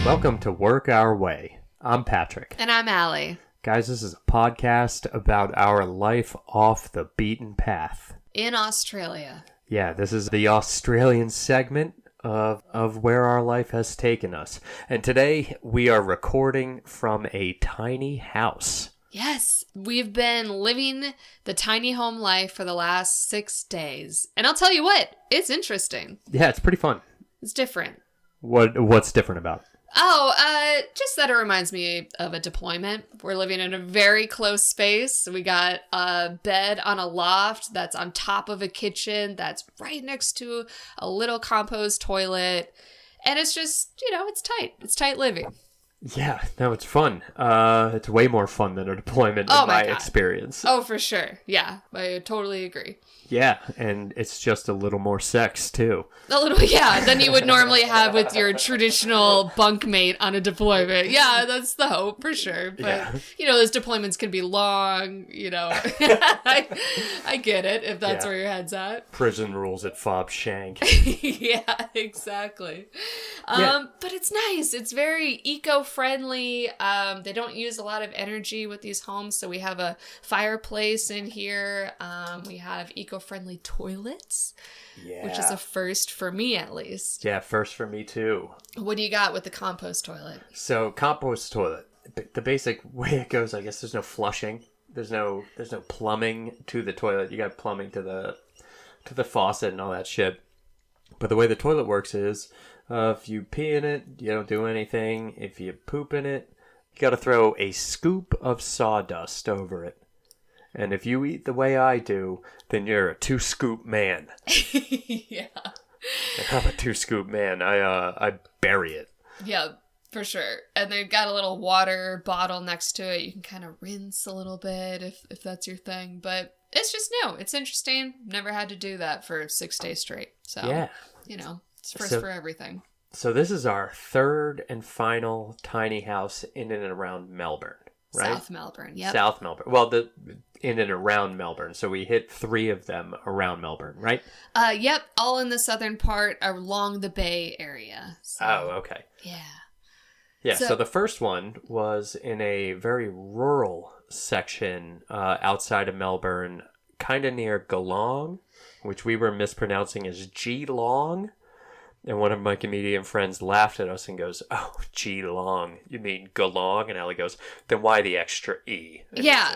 Welcome to Work Our Way. I'm Patrick. And I'm Allie. Guys, this is a podcast about our life off the beaten path. In Australia. Yeah, this is the Australian segment of where our life has taken us. And today we are recording from a tiny house. Yes, we've been living the tiny home life for the last 6 days. And I'll tell you what, it's interesting. Yeah, it's pretty fun. It's different. What's different about it? Just that it reminds me of a deployment. We're living in a very close space. We got a bed on a loft that's on top of a kitchen that's right next to a little compost toilet. And it's just, it's tight. It's tight living. Yeah, no, it's fun. It's way more fun than a deployment in my experience. Oh, for sure. Yeah, I totally agree. Yeah, and it's just a little more sex, too. A little, yeah, than you would normally have with your traditional bunkmate on a deployment. Yeah, that's the hope, for sure. But, those deployments can be long, I get it, if that's where your head's at. Prison rules at Fob Shank. Yeah, exactly. But it's nice. It's very eco-friendly. They don't use a lot of energy with these homes, so we have a fireplace in here. We have eco-friendly toilets, which is a first for me, at least. Yeah, first for me, too. What do you got with the compost toilet? So, compost toilet, the basic way it goes, I guess there's no flushing. There's no plumbing to the toilet. You got plumbing to the faucet and all that shit. But the way the toilet works is, if you pee in it, you don't do anything. If you poop in it, you got to throw a scoop of sawdust over it. And if you eat the way I do, then you're a 2-scoop man. Yeah. And I'm a 2-scoop man. I bury it. Yeah, for sure. And they've got a little water bottle next to it. You can kind of rinse a little bit if that's your thing. But it's just new. It's interesting. Never had to do that for 6 days straight. So, yeah. It's first for everything. So this is our third and final tiny house in and around Melbourne, right? South Melbourne, yep. South Melbourne. Well, in and around Melbourne. So we hit 3 of them around Melbourne, right? Yep. All in the southern part along the Bay Area. So, oh, okay. Yeah. Yeah, so the first one was in a very rural section outside of Melbourne, kind of near Geelong, which we were mispronouncing as Geelong. And one of my comedian friends laughed at us and goes, "Oh, Geelong, you mean Geelong?" And Allie goes, "Then why the extra E?" And yeah,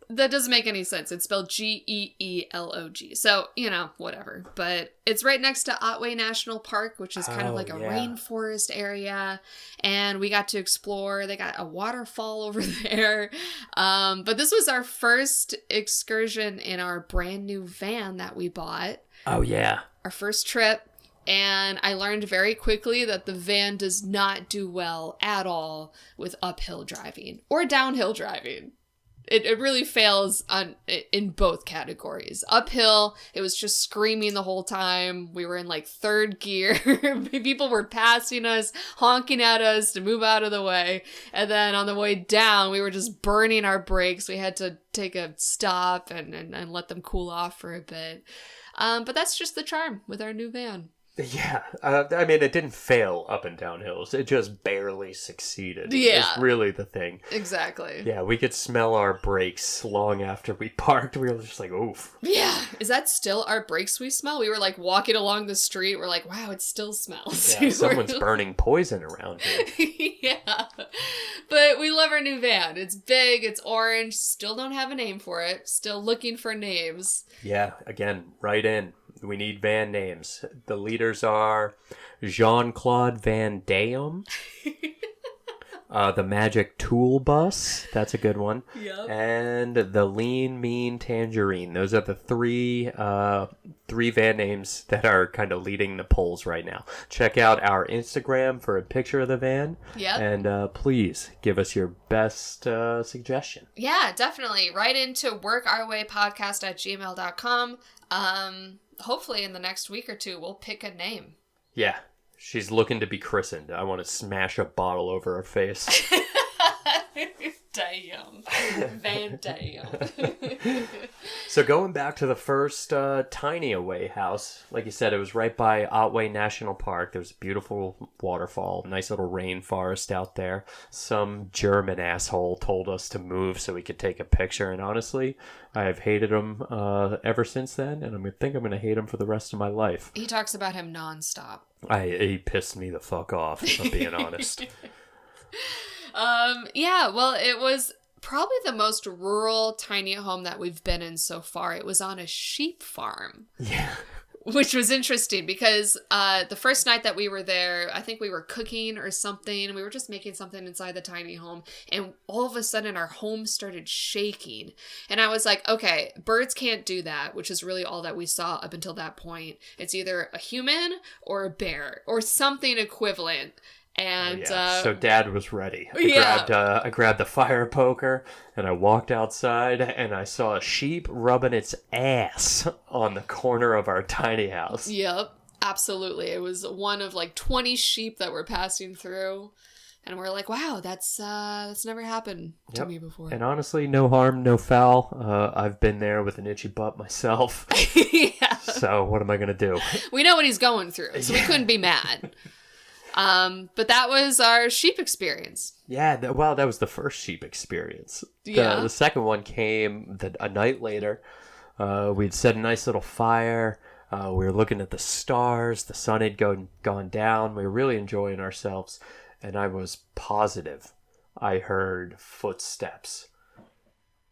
that doesn't make any sense. It's spelled Geelog. So, whatever. But it's right next to Otway National Park, which is kind of like a rainforest area. And we got to explore. They got a waterfall over there. But this was our first excursion in our brand new van that we bought. Oh, yeah. Our first trip. And I learned very quickly that the van does not do well at all with uphill driving or downhill driving. It really fails in both categories. Uphill, it was just screaming the whole time. We were in like third gear. People were passing us, honking at us to move out of the way. And then on the way down, we were just burning our brakes. We had to take a stop and let them cool off for a bit. But that's just the charm with our new van. Yeah, I mean, it didn't fail up and down hills. It just barely succeeded. Yeah. It's really the thing. Exactly. Yeah, we could smell our brakes long after we parked. We were just like, oof. Yeah. Is that still our brakes we smell? We were like walking along the street. We're like, wow, it still smells. Yeah, someone's burning poison around here. Yeah. But we love our new van. It's big. It's orange. Still don't have a name for it. Still looking for names. Yeah, again, right in. We need van names. The leaders are Jean-Claude Van Damme, the Magic Tool Bus. That's a good one. Yep. And the Lean Mean Tangerine. Those are the three van names that are kind of leading the polls right now. Check out our Instagram for a picture of the van. Yep. And please give us your best suggestion. Yeah, definitely. Write into workourwaypodcast@gmail.com. Hopefully in the next week or 2, we'll pick a name. Yeah. She's looking to be christened. I want to smash a bottle over her face. Damn. Van Dam. So going back to the first tiny away house, like you said, it was right by Otway National Park. There's a beautiful waterfall, nice little rainforest out there. Some German asshole told us to move so we could take a picture, and honestly, I've hated him ever since then, and I think I'm going to hate him for the rest of my life. He talks about him nonstop. He pissed me the fuck off, if I'm being honest. Yeah, well, it was probably the most rural tiny home that we've been in so far. It was on a sheep farm. Yeah. Which was interesting because the first night that we were there, I think we were cooking or something. We were just making something inside the tiny home. And all of a sudden, our home started shaking. And I was like, okay, birds can't do that, which is really all that we saw up until that point. It's either a human or a bear or something equivalent. And so Dad was ready. I grabbed the fire poker and I walked outside and I saw a sheep rubbing its ass on the corner of our tiny house. Yep, absolutely. It was one of like 20 sheep that were passing through, and we're like, wow, that's never happened to me before. And honestly, no harm, no foul. I've been there with an itchy butt myself. Yeah. So what am I gonna do? We know what he's going through, so we couldn't be mad. But that was our sheep experience. Yeah, that was the first sheep experience. Yeah. The second one came a night later. We'd set a nice little fire. We were looking at the stars. The sun had gone down. We were really enjoying ourselves. And I was positive I heard footsteps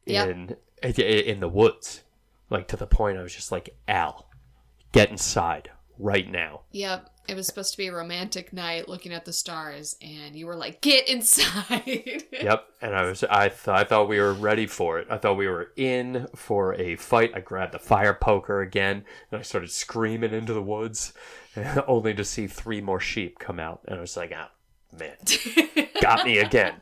in the woods. Like, to the point I was just like, Al, get inside right now. Yep. It was supposed to be a romantic night looking at the stars, and you were like, get inside. Yep. And I thought we were ready for it. I thought we were in for a fight. I grabbed the fire poker again, and I started screaming into the woods, only to see 3 more sheep come out. And I was like, ah, man, got me again.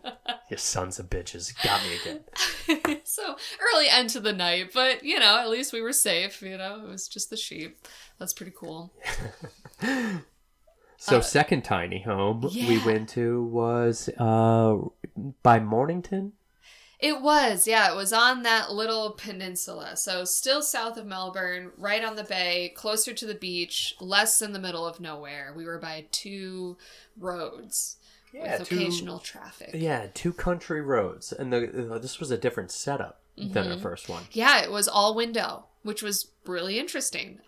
You sons of bitches, got me again. So, early end to the night, but, at least we were safe, it was just the sheep. That's pretty cool. So second tiny home we went to was by Mornington? It was, yeah. It was on that little peninsula. So still south of Melbourne, right on the bay, closer to the beach, less in the middle of nowhere. We were by 2 roads with occasional traffic. Yeah, 2 country roads. And this was a different setup than the first one. Yeah, it was all window, which was really interesting.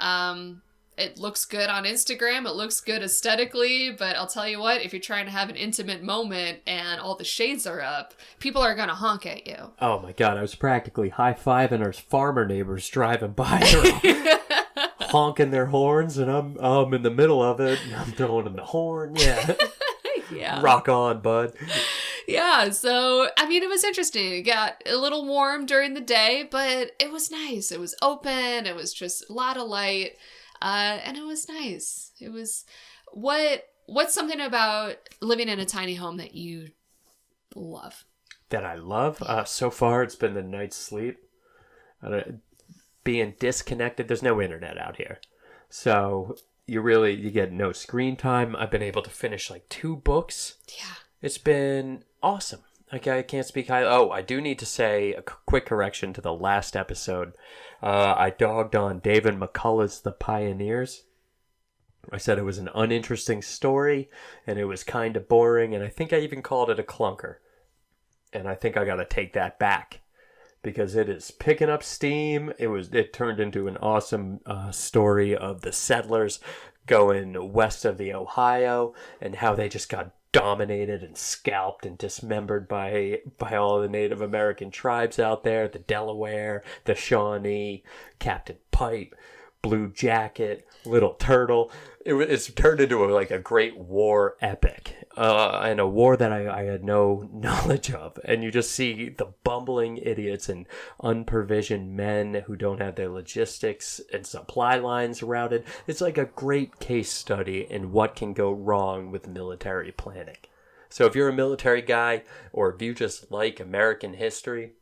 It looks good on Instagram. It looks good aesthetically. But I'll tell you what, if you're trying to have an intimate moment and all the shades are up, people are going to honk at you. Oh, my God. I was practically high-fiving our farmer neighbors driving by, honking their horns, and I'm in the middle of it, and I'm throwing them the horn. Yeah. Yeah. Rock on, bud. Yeah, so, it was interesting. It got a little warm during the day, but it was nice. It was open. It was just a lot of light. And it was nice. It was what's something about living in a tiny home that you love? That I love? So far, it's been the night's sleep. Being disconnected. There's no internet out here. So you get no screen time. I've been able to finish like 2 books. Yeah. It's been awesome. Okay, I can't speak high. Oh, I do need to say a quick correction to the last episode. I dogged on David McCullough's The Pioneers. I said it was an uninteresting story, and it was kind of boring, and I think I even called it a clunker. And I think I got to take that back, because it is picking up steam. It turned into an awesome story of the settlers going west of the Ohio, and how they just got dominated and scalped and dismembered by all the Native American tribes out there, the Delaware, the Shawnee, Captain Pipe, Blue Jacket, Little Turtle. It's turned into a great war epic, and a war that I had no knowledge of. And you just see the bumbling idiots and unprovisioned men who don't have their logistics and supply lines routed. It's like a great case study in what can go wrong with military planning. So if you're a military guy, or if you just like American history,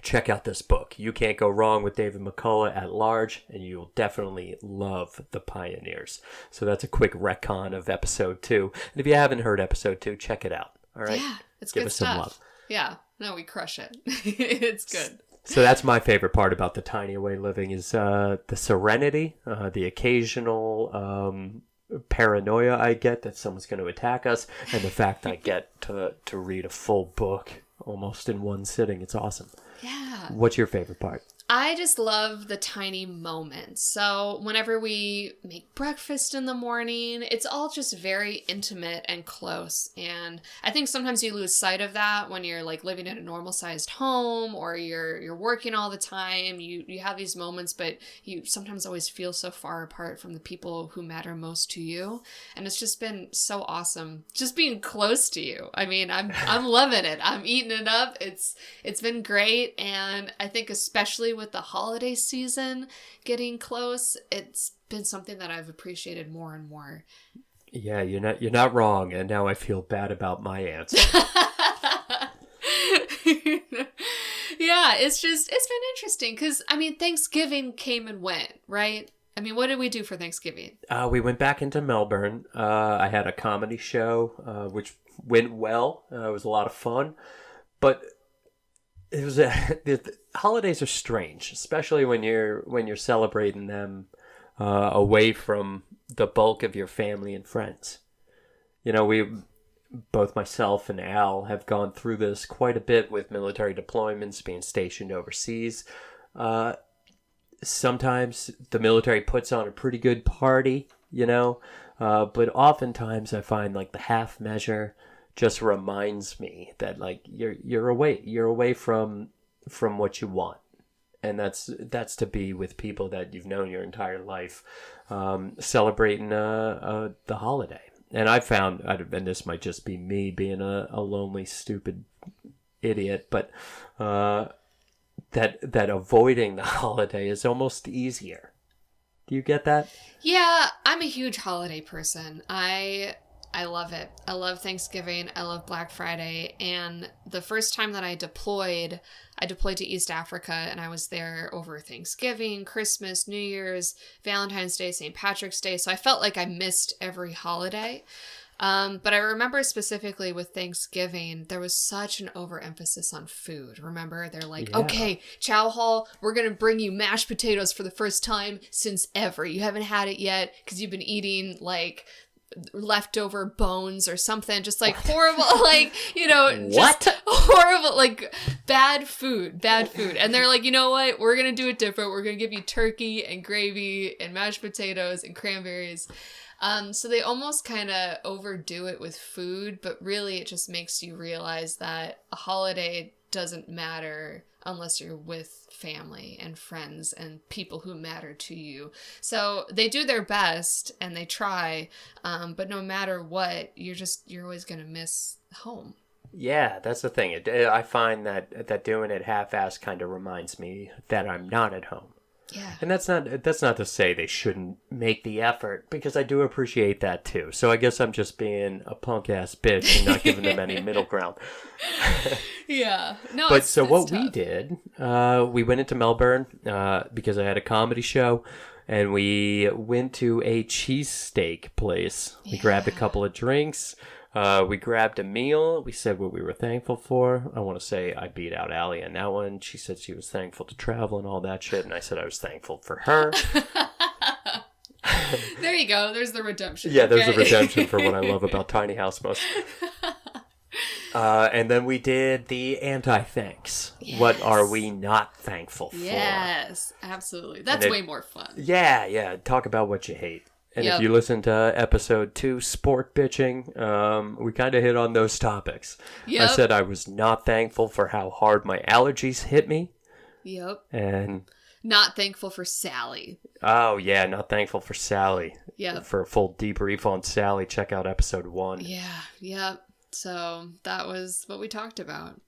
check out this book. You can't go wrong with David McCullough at large, and you'll definitely love The Pioneers. So that's a quick retcon of episode 2. And if you haven't heard episode 2, check it out. All right? Yeah, it's Give good us stuff. some love. Yeah, no, we crush it. It's good. So that's my favorite part about the tiny away living is the serenity, the occasional paranoia I get that someone's going to attack us, and the fact I get to read a full book almost in one sitting. It's awesome. Yeah. What's your favorite part? I just love the tiny moments. So whenever we make breakfast in the morning, it's all just very intimate and close. And I think sometimes you lose sight of that when you're like living in a normal sized home or you're working all the time. You have these moments, but you sometimes always feel so far apart from the people who matter most to you. And it's just been so awesome just being close to you. I mean, I'm loving it. I'm eating it up. It's been great. And I think especially with the holiday season getting close, it's been something that I've appreciated more and more. Yeah, you're not wrong, and now I feel bad about my answer. Yeah, it's been interesting because I mean Thanksgiving came and went, right? I mean, what did we do for Thanksgiving? We went back into Melbourne. I had a comedy show, which went well. It was a lot of fun, but it was the holidays are strange, especially when you're celebrating them away from the bulk of your family and friends. You know, both myself and Al have gone through this quite a bit with military deployments, being stationed overseas. Sometimes the military puts on a pretty good party, you know, but oftentimes I find like the half measure just reminds me that like you're away from what you want, and that's to be with people that you've known your entire life, celebrating the holiday. And I found, and this might just be me being a lonely stupid idiot, but that avoiding the holiday is almost easier. Do you get that? Yeah, I'm a huge holiday person. I love it. I love Thanksgiving. I love Black Friday. And the first time that I deployed to East Africa, and I was there over Thanksgiving, Christmas, New Year's, Valentine's Day, St. Patrick's Day. So I felt like I missed every holiday. But I remember specifically with Thanksgiving, there was such an overemphasis on food. Remember, they're like, Yeah. Okay, Chow Hall, we're going to bring you mashed potatoes for the first time since ever. You haven't had it yet because you've been eating like leftover bones or something, just like horrible, like, you know, just horrible, like bad food. And they're like, you know what, we're gonna do it different. We're gonna give you turkey and gravy and mashed potatoes and cranberries. So they almost kind of overdo it with food, but really it just makes you realize that a holiday doesn't matter unless you're with family and friends and people who matter to you. So they do their best and they try, but no matter what, you're always going to miss home. Yeah, that's the thing. I find that doing it half-assed kind of reminds me that I'm not at home. Yeah. And that's not to say they shouldn't make the effort, because I do appreciate that too. So I guess I'm just being a punk ass bitch and not giving them any middle ground. Yeah. No. But so what tough. we did, we went into Melbourne because I had a comedy show, and we went to a cheesesteak place. We grabbed a couple of drinks. We grabbed a meal. We said what we were thankful for. I want to say I beat out Allie on that one. She said she was thankful to travel and all that shit, and I said I was thankful for her. There you go. There's the redemption. Yeah, there's a redemption for what I love about Tiny House most. And then we did the anti-thanks. Yes. What are we not thankful for? Yes, absolutely. That's way more fun. Yeah. Talk about what you hate. And if you listen to episode 2, Sport Bitching, we kind of hit on those topics. Yep. I said I was not thankful for how hard my allergies hit me. Yep. And not thankful for Sally. Oh, yeah, not thankful for Sally. Yep. For a full debrief on Sally, check out episode 1. Yeah, yep. So that was what we talked about.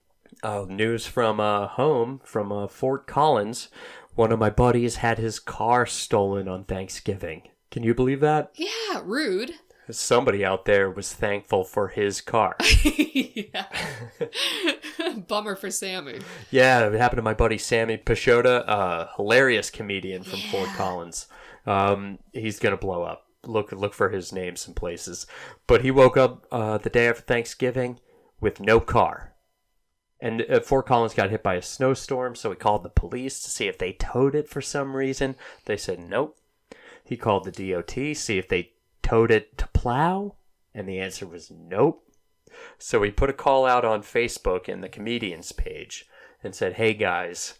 Oh, news from home, from Fort Collins. One of my buddies had his car stolen on Thanksgiving. Can you believe that? Yeah, rude. Somebody out there was thankful for his car. Yeah. Bummer for Sammy. Yeah, it happened to my buddy Sammy Pashota, a hilarious comedian from Fort Collins. He's going to blow up. Look for his name some places. But he woke up the day after Thanksgiving with no car. And Fort Collins got hit by a snowstorm, so he called the police to see if they towed it for some reason. They said nope. He called the DOT, see if they towed it to plow, and the answer was nope. So he put a call out on Facebook in the comedians page and said, hey guys,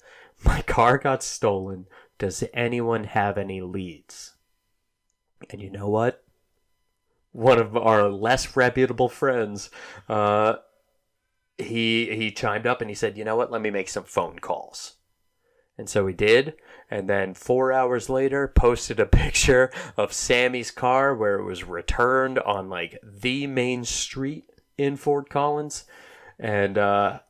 my car got stolen. Does anyone have any leads? And you know what? One of our less reputable friends, he chimed up and he said, you know what? Let me make some phone calls. And so he did. And then 4 hours later, posted a picture of Sammy's car where it was returned on like the main street in Fort Collins. And I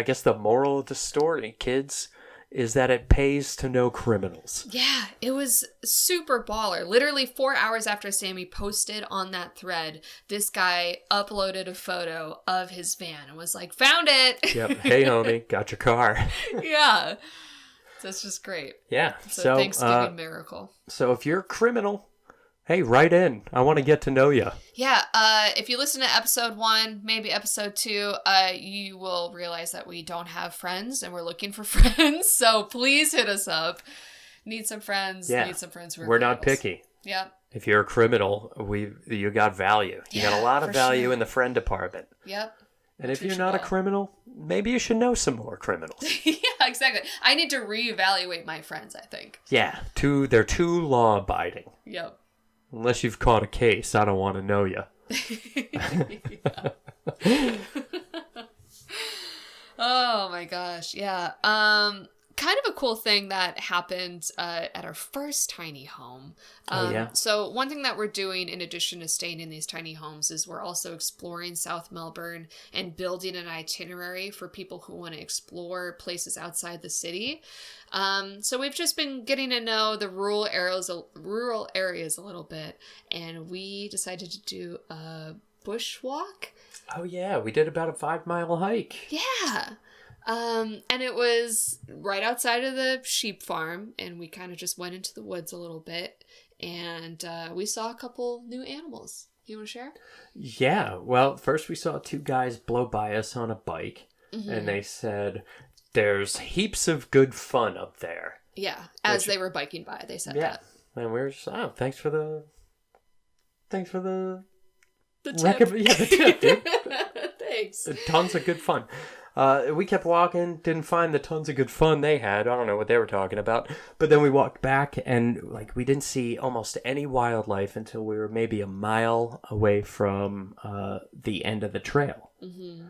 guess the moral of the story, kids, is that it pays to know criminals. Yeah, it was super baller. Literally 4 hours after Sammy posted on that thread, this guy uploaded a photo of his van and was like, found it! Yep. Hey, homie, got your car. Yeah. So it's just great. Yeah. So Thanksgiving miracle. So if you're a criminal, hey, write in. I want to get to know you. Yeah, if you listen to episode 1, maybe episode 2, you will realize that we don't have friends and we're looking for friends. So please hit us up. Need some friends. Yeah. Need some friends who are We're not criminals. picky. Yep. If you're a criminal, you got value. You got a lot of for value sure. in the friend department. Yep. And if you're not a criminal, maybe you should know some more criminals. Yeah, exactly. I need to reevaluate my friends, I think. Yeah, they're too law-abiding. Yep. Unless you've caught a case, I don't want to know you. Oh my gosh, yeah. Kind of a cool thing that happened at our first tiny home. Oh, yeah? So one thing that we're doing in addition to staying in these tiny homes is we're also exploring South Melbourne and building an itinerary for people who want to explore places outside the city. So we've just been getting to know the rural areas a little bit, and we decided to do a bushwalk. Oh, yeah. We did about a 5-mile hike. Yeah. And it was right outside of the sheep farm, and we kind of just went into the woods a little bit, and we saw a couple new animals. You want to share? Yeah. Well, first we saw 2 guys blow by us on a bike, and they said, there's heaps of good fun up there. Yeah. As they were biking by, they said that. And we were just, thanks for the tip. Yeah, the tip, dude. Thanks. Tons of good fun. We kept walking, didn't find the tons of good fun they had. I don't know what they were talking about. But then we walked back, and we didn't see almost any wildlife until we were maybe a mile away from the end of the trail. Mm-hmm.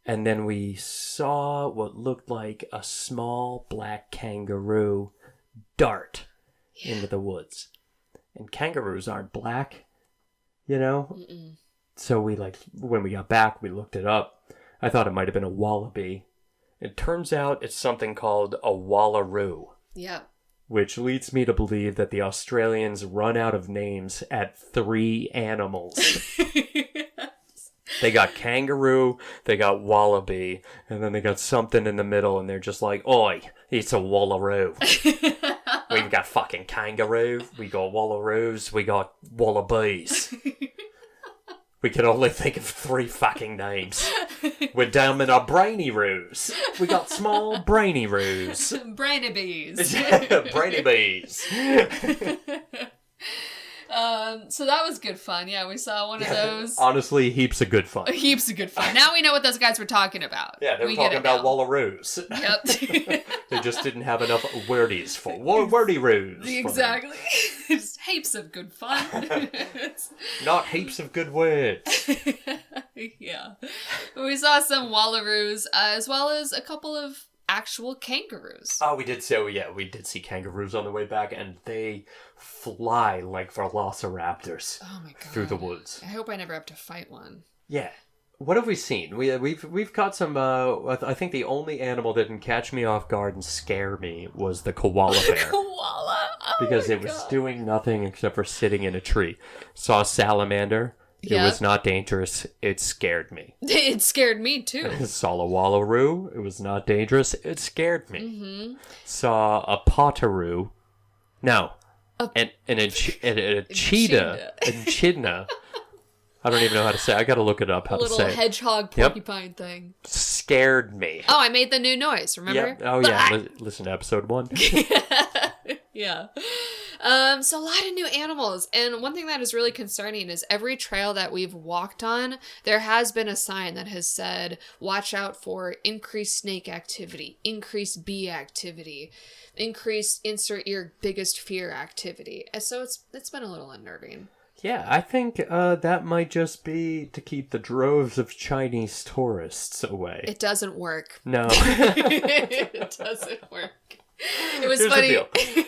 And then we saw what looked like a small black kangaroo dart into the woods. And kangaroos aren't black, you know? Mm-mm. So when we got back, we looked it up. I thought it might have been a wallaby. It turns out it's something called a wallaroo. Yeah. Which leads me to believe that the Australians run out of names at 3 animals. They got kangaroo, they got wallaby, and then they got something in the middle, and they're just like, oi, it's a wallaroo. We've got fucking kangaroo, we got wallaroos, we got wallabies. We can only think of 3 fucking names. We're down in our brainy roos. We got small brainy roos. Brainy bees. Brainy bees. So that was good fun. Yeah, we saw one of those. Honestly, heaps of good fun. Heaps of good fun. Now we know what those guys were talking about. Yeah, they were talking about wallaroos. Yep. They just didn't have enough wordies for wordy-roos. Exactly. Just heaps of good fun. Not heaps of good words. Yeah. We saw some wallaroos, as well as a couple of actual kangaroos. Oh, we did see kangaroos on the way back, and they fly like velociraptors through the woods. I hope I never have to fight one. Yeah. What have we seen? We've got some. I think the only animal that didn't catch me off guard and scare me was the koala bear. Koala. Oh because it was doing nothing except for sitting in a tree. Saw a salamander. It was not dangerous. It scared me. It scared me too. Saw a wallaroo. It was not dangerous. It scared me. Mm-hmm. Saw a potteroo. No. A cheetah. Echidna. I don't even know how to say it. I gotta look it up how to say it. A little hedgehog porcupine thing. scared me. Oh, I made the new noise, remember? Yep. Oh, yeah. Listen to episode 1. Yeah. So a lot of new animals. And one thing that is really concerning is every trail that we've walked on, there has been a sign that has said, watch out for increased snake activity, increased bee activity, increased insert your biggest fear activity. And so it's been a little unnerving. Yeah, I think that might just be to keep the droves of Chinese tourists away. It doesn't work. No. It doesn't work. It was Here's funny. The deal.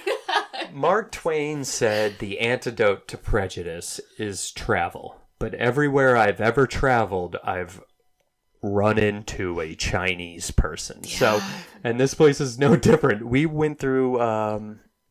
Mark Twain said the antidote to prejudice is travel. But everywhere I've ever traveled, I've run into a Chinese person. Yeah. So, and this place is no different. We went through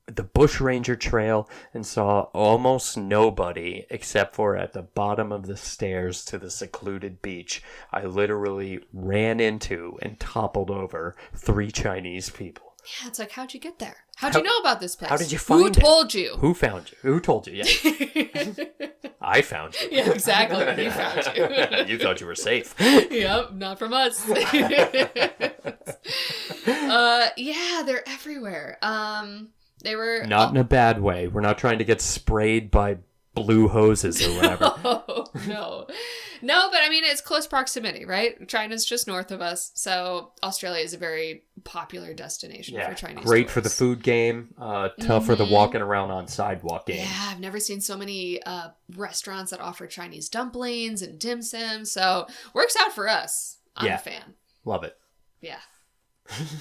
the Bushranger Trail and saw almost nobody except for at the bottom of the stairs to the secluded beach. I literally ran into and toppled over 3 Chinese people. Yeah, it's like, how'd you get there? How'd you know about this place? How did you find it? Who told you? Who found you? Who told you? Yeah. I found you. Yeah, exactly. You found you. You thought you were safe. Yep, not from us. Yeah, they're everywhere. They were Not in a bad way. We're not trying to get sprayed by blue hoses or whatever. No, but I mean, it's close proximity, right? China's just north of us, so Australia is a very popular destination for Chinese great tourists. for the food game, tough for the walking around on sidewalk game. Yeah, I've never seen so many restaurants that offer Chinese dumplings and dim sum, so works out for us. I'm a fan. Love it. Yeah.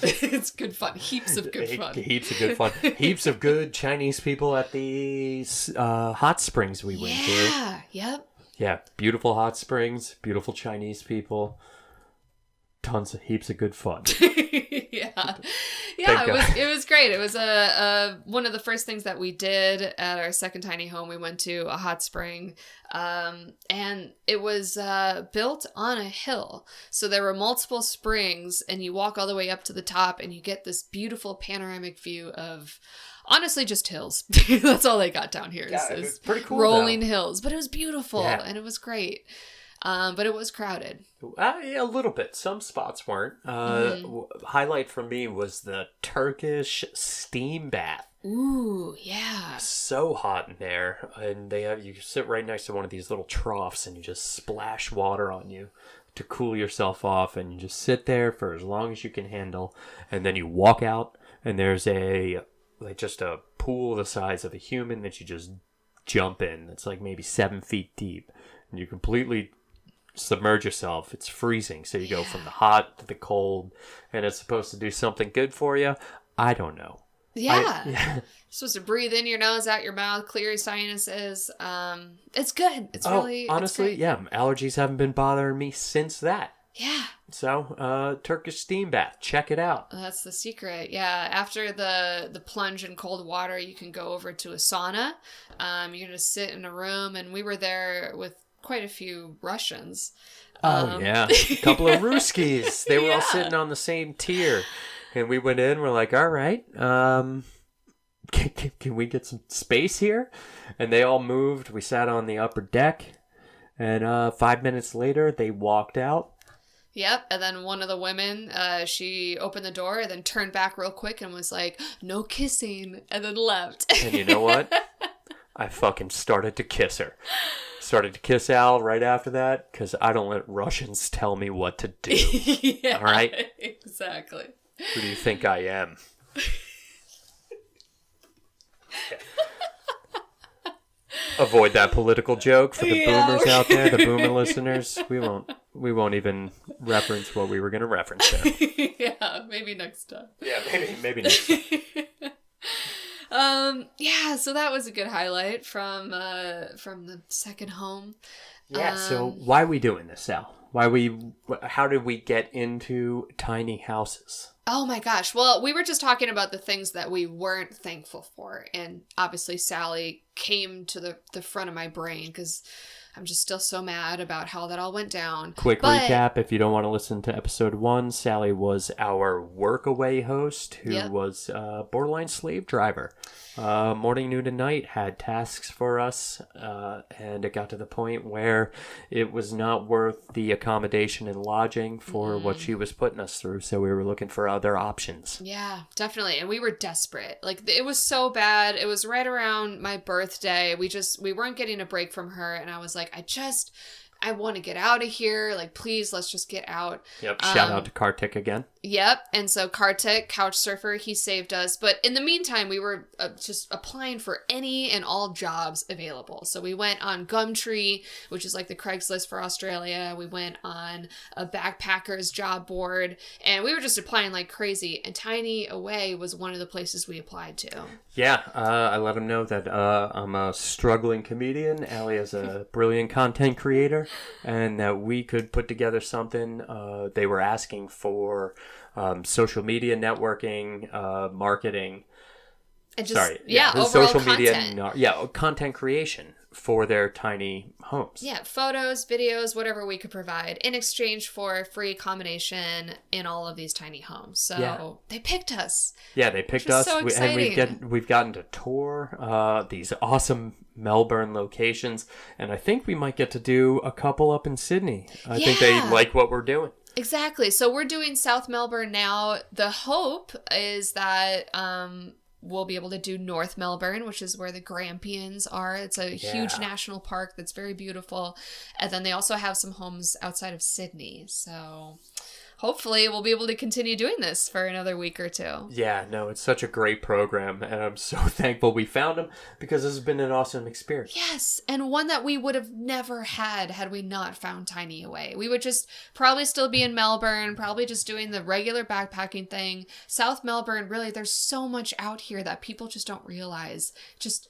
It's good fun. Heaps of good fun. Heaps of good fun. Heaps of good Chinese people at the hot springs we went to. Yeah, yep. Yeah, beautiful hot springs, beautiful Chinese people, heaps of good fun. Yeah, it was great. It was one of the first things that we did at our second tiny home. We went to a hot spring, and it was built on a hill. So there were multiple springs, and you walk all the way up to the top, and you get this beautiful panoramic view of, honestly, just hills. That's all they got down here. Yeah, it was pretty cool. Rolling hills, but it was beautiful and it was great. But it was crowded. Yeah, a little bit. Some spots weren't. Highlight for me was the Turkish steam bath. Ooh, yeah. So hot in there, and you sit right next to one of these little troughs, and you just splash water on you to cool yourself off, and you just sit there for as long as you can handle, and then you walk out, and there's just a pool the size of a human that you just jump in. It's like maybe 7 feet deep, and you completely submerge yourself. It's freezing, so you go from the hot to the cold, and it's supposed to do something good for you. I don't know. Yeah. You're supposed to breathe in your nose, out your mouth, clear your sinuses. It's good. It's really honestly, allergies haven't been bothering me since that. Yeah. So, Turkish steam bath. Check it out. That's the secret. Yeah. After the plunge in cold water, you can go over to a sauna. You're going to sit in a room, and we were there with quite a few Russians. A couple of Ruskies. They were all sitting on the same tier. And we went in, we're like, all right, can we get some space here? And they all moved. We sat on the upper deck. And 5 minutes later, they walked out. Yep. And then one of the women, she opened the door and then turned back real quick and was like, no kissing, and then left. And you know what? I fucking started to kiss her. Started to kiss Al right after that because I don't let Russians tell me what to do. Yeah, all right? Exactly. Who do you think I am? Avoid that political joke for the boomers out there, the boomer listeners. We won't even reference what we were going to reference there. Yeah, maybe next time. Yeah, maybe next time. So that was a good highlight from the second home. Yeah, so why are we doing this, Sal? How did we get into tiny houses? Oh my gosh. Well, we were just talking about the things that we weren't thankful for. And obviously Sally came to the front of my brain because I'm just still so mad about how that all went down. Quick recap, if you don't want to listen to episode 1, Sally was our workaway host who was a borderline slave driver. Morning, noon, and night had tasks for us, and it got to the point where it was not worth the accommodation and lodging for what she was putting us through, so we were looking for other options. Yeah, definitely. And we were desperate. Like, it was so bad. It was right around my birthday. We weren't getting a break from her, and I was like, I want to get out of here. Like, please, let's just get out. Yep. Shout out to Kartik again. Yep. And so Kartik, couch surfer, he saved us. But in the meantime, we were just applying for any and all jobs available. So we went on Gumtree, which is like the Craigslist for Australia. We went on a backpackers job board, and we were just applying like crazy. And Tiny Away was one of the places we applied to. Yeah. I let him know that I'm a struggling comedian. Allie is a brilliant content creator, and that we could put together something. They were asking for social media networking, marketing. And just, overall social content. media, content creation for their tiny homes. Yeah, photos, videos, whatever we could provide in exchange for free accommodation in all of these tiny homes. So they picked us. Yeah, they picked us, so exciting. and we've gotten to tour these awesome Melbourne locations, and I think we might get to do a couple up in Sydney. I think they like what we're doing. Exactly. So we're doing South Melbourne now. The hope is that we'll be able to do North Melbourne, which is where the Grampians are. It's a huge national park that's very beautiful. And then they also have some homes outside of Sydney. So hopefully we'll be able to continue doing this for another week or two. Yeah, no, it's such a great program, and I'm so thankful we found them, because this has been an awesome experience. Yes, and one that we would have never had we not found Tiny Away. We would just probably still be in Melbourne, probably just doing the regular backpacking thing. South Melbourne, really, there's so much out here that people just don't realize. Just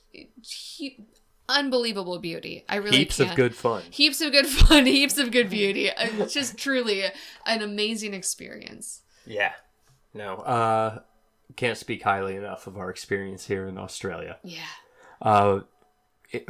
unbelievable beauty. I really Heaps of good fun. Heaps of good fun. Heaps of good beauty. It's just truly an amazing experience. Yeah. No. Can't speak highly enough of our experience here in Australia. Yeah.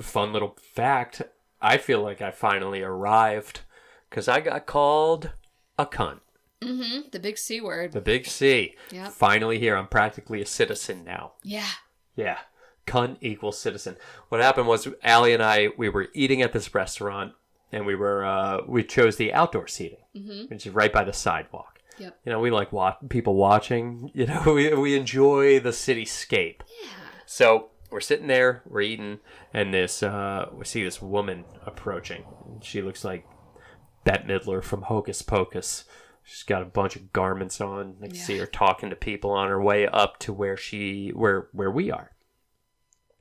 Fun little fact. I feel like I finally arrived because I got called a cunt. Mm-hmm. The big C word. The big C. Yep. Finally here. I'm practically a citizen now. Yeah. Yeah. Cunt equals citizen. What happened was Allie and I, we were eating at this restaurant, and we chose the outdoor seating, which is right by the sidewalk. Yep. You know, we like people watching. You know, we enjoy the cityscape. Yeah. So we're sitting there, we're eating, and we see this woman approaching. She looks like Bette Midler from Hocus Pocus. She's got a bunch of garments on. I can see her talking to people on her way up to where we are.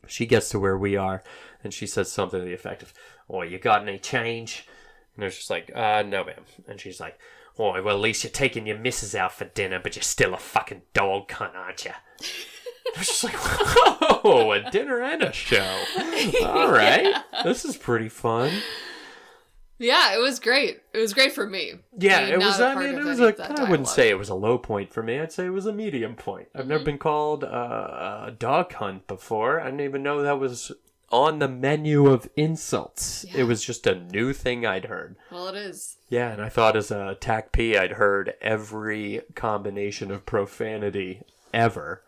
She gets to where we are, and she says something to the effect of, "Oh, you got any change?" And they're just like, "No, ma'am." And she's like, "Oh, well, at least you're taking your missus out for dinner, but you're still a fucking dog cunt, aren't you?" I was just like, "Whoa, a dinner and a show. All right. This is pretty fun." Yeah, it was great. It was great for me. Yeah, it was. I wouldn't say it was a low point for me. I'd say it was a medium point. I've never been called a dog cunt before. I didn't even know that was on the menu of insults. Yeah. It was just a new thing I'd heard. Well, it is. Yeah, and I thought as a TAC P, I'd heard every combination of profanity ever.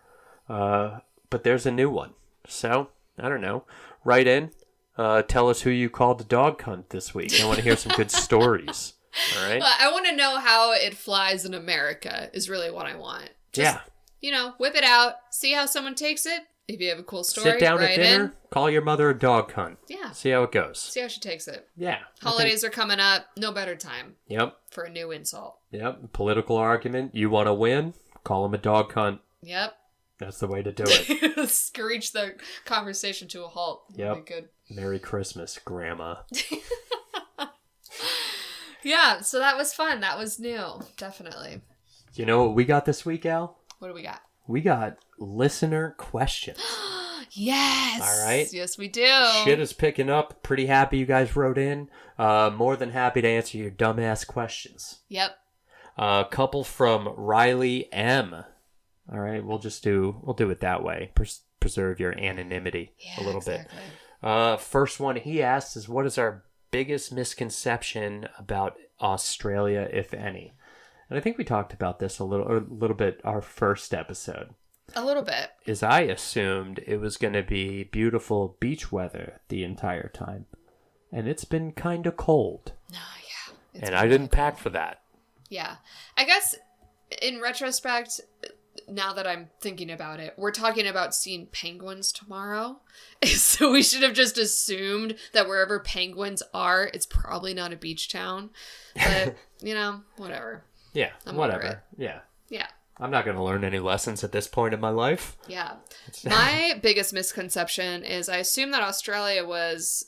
But there's a new one. So, I don't know. Write in. Tell us who you called the dog cunt this week. I want to hear some good stories. All right? Well, I want to know how it flies in America is really what I want. Just, whip it out. See how someone takes it. If you have a cool story, sit down at dinner, in. Call your mother a dog cunt. Yeah. See how it goes. See how she takes it. Yeah. Holidays are coming up. No better time. Yep. For a new insult. Yep. Political argument. You want to win? Call him a dog cunt. Yep. That's the way to do it. Screech the conversation to a halt. Yep. Good. Merry Christmas, Grandma. Yeah, so that was fun. That was new. Definitely. You know what we got this week, Al? What do we got? We got listener questions. Yes. All right. Yes, we do. Shit is picking up. Pretty happy you guys wrote in. More than happy to answer your dumbass questions. Yep. A couple from Riley M. All right, we'll do it that way. Preserve your anonymity a little bit. First one he asks is, what is our biggest misconception about Australia, if any? And I think we talked about this a little bit our first episode. A little bit. Is I assumed it was going to be beautiful beach weather the entire time. And it's been kind of cold. Oh, yeah. And I didn't pack for that. Yeah. I guess in retrospect, now that I'm thinking about it, we're talking about seeing penguins tomorrow. So we should have just assumed that wherever penguins are, it's probably not a beach town. But, whatever. Yeah, I'm whatever. Yeah. Yeah. I'm not going to learn any lessons at this point in my life. Yeah. My biggest misconception is I assume that Australia was,